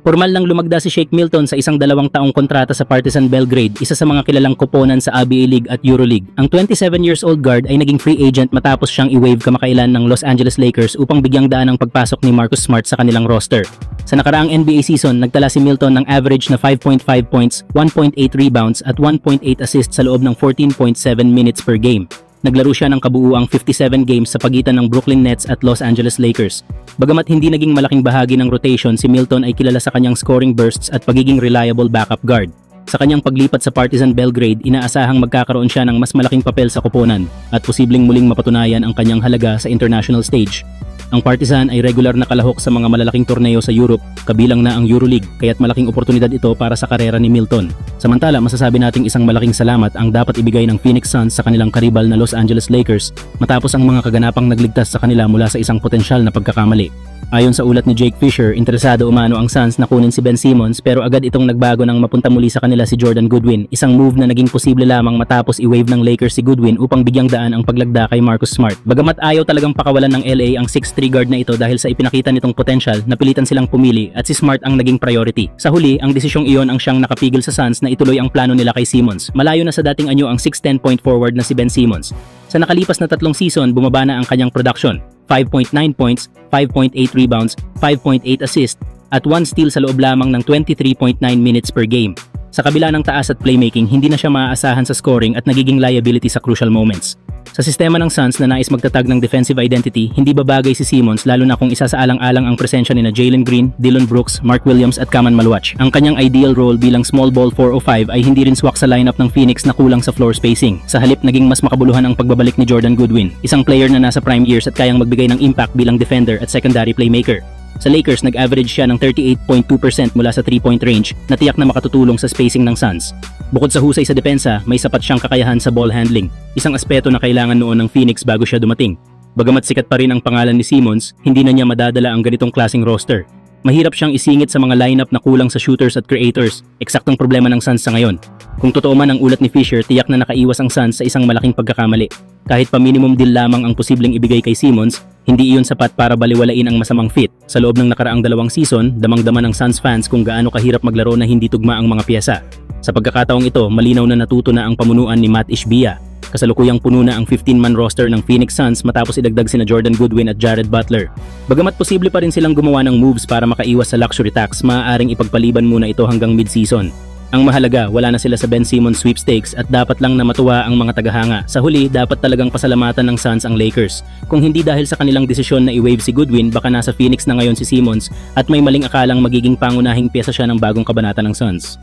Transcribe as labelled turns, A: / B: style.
A: Formal nang lumagda si Shake Milton sa isang 2 taong kontrata sa Partizan Belgrade, isa sa mga kilalang koponan sa ABA League at EuroLeague. Ang 27 years old guard ay naging free agent matapos siyang i-waive kamakailan ng Los Angeles Lakers upang bigyang daan ang pagpasok ni Marcus Smart sa kanilang roster. Sa nakaraang NBA season, nagtala si Milton ng average na 5.5 points, 1.8 rebounds at 1.8 assists sa loob ng 14.7 minutes per game. Naglaro siya ng kabuuang 57 games sa pagitan ng Brooklyn Nets at Los Angeles Lakers. Bagamat hindi naging malaking bahagi ng rotation, si Milton ay kilala sa kanyang scoring bursts at pagiging reliable backup guard. Sa kanyang paglipat sa Partizan Belgrade, inaasahang magkakaroon siya ng mas malaking papel sa koponan at posibleng muling mapatunayan ang kanyang halaga sa international stage. Ang Partizan ay regular na kalahok sa mga malalaking torneo sa Europe, kabilang na ang EuroLeague, kaya't malaking oportunidad ito para sa karera ni Milton. Samantala, masasabi nating isang malaking salamat ang dapat ibigay ng Phoenix Suns sa kanilang karibal na Los Angeles Lakers matapos ang mga kaganapang nagligtas sa kanila mula sa isang potensyal na pagkakamali. Ayon sa ulat ni Jake Fisher, interesado umano ang Suns na kunin si Ben Simmons pero agad itong nagbago nang mapunta muli sa kanila si Jordan Goodwin, isang move na naging posible lamang matapos i-waive ng Lakers si Goodwin upang bigyang daan ang paglagda kay Marcus Smart. Bagamat ayaw talagang pakawalan ng LA ang 6'3 guard na ito dahil sa ipinakita nitong potensyal, napilitan silang pumili at si Smart ang naging priority. Sa huli, ang desisyong iyon ang siyang nakapigil sa Suns na ituloy ang plano nila kay Simmons. Malayo na sa dating anyo ang 6'10 point forward na si Ben Simmons. Sa nakalipas na 3 season, bumaba na ang kanyang production. 5.9 points, 5.8 rebounds, 5.8 assists, at 1 steal sa loob lamang ng 23.9 minutes per game. Sa kabila ng taas at playmaking, hindi na siya maaasahan sa scoring at nagiging liability sa crucial moments. Sa sistema ng Suns na nais magtatag ng defensive identity, hindi babagay si Simmons lalo na kung isa sa alang-alang ang presensya ni Jalen Green, Dillon Brooks, Mark Williams at Kaman Maluach. Ang kanyang ideal role bilang small ball 4 o 5 ay hindi rin swak sa lineup ng Phoenix na kulang sa floor spacing. Sa halip, naging mas makabuluhan ang pagbabalik ni Jordan Goodwin, isang player na nasa prime years at kayang magbigay ng impact bilang defender at secondary playmaker. Sa Lakers, nag-average siya ng 38.2% mula sa 3-point range na tiyak na makatutulong sa spacing ng Suns. Bukod sa husay sa depensa, may sapat siyang kakayahan sa ball handling, isang aspeto na kailangan noon ng Phoenix bago siya dumating. Bagamat sikat pa rin ang pangalan ni Simmons, hindi na niya madadala ang ganitong klaseng roster. Mahirap siyang isingit sa mga lineup na kulang sa shooters at creators, eksaktong problema ng Suns sa ngayon. Kung totoo man ang ulat ni Fisher, tiyak na nakaiwas ang Suns sa isang malaking pagkakamali. Kahit pa minimum deal lamang ang posibleng ibigay kay Simmons, hindi iyon sapat para baliwalain ang masamang fit. Sa loob ng nakaraang 2 season, damang-dama ng Suns fans kung gaano kahirap maglaro na hindi tugma ang mga piyesa. Sa pagkakataong ito, malinaw na natuto na ang pamunuan ni Matt Ishbia. Kasalukuyang puno na ang 15-man roster ng Phoenix Suns matapos idagdag sina Jordan Goodwin at Jared Butler. Bagamat posible pa rin silang gumawa ng moves para makaiwas sa luxury tax, maaaring ipagpaliban muna ito hanggang mid-season. Ang mahalaga, wala na sila sa Ben Simmons sweepstakes at dapat lang na matuwa ang mga tagahanga. Sa huli, dapat talagang pasalamatan ng Suns ang Lakers. Kung hindi dahil sa kanilang desisyon na i-waive si Goodwin, baka nasa Phoenix na ngayon si Simmons at may maling akalang magiging pangunahing pyesa siya ng bagong kabanata ng Suns.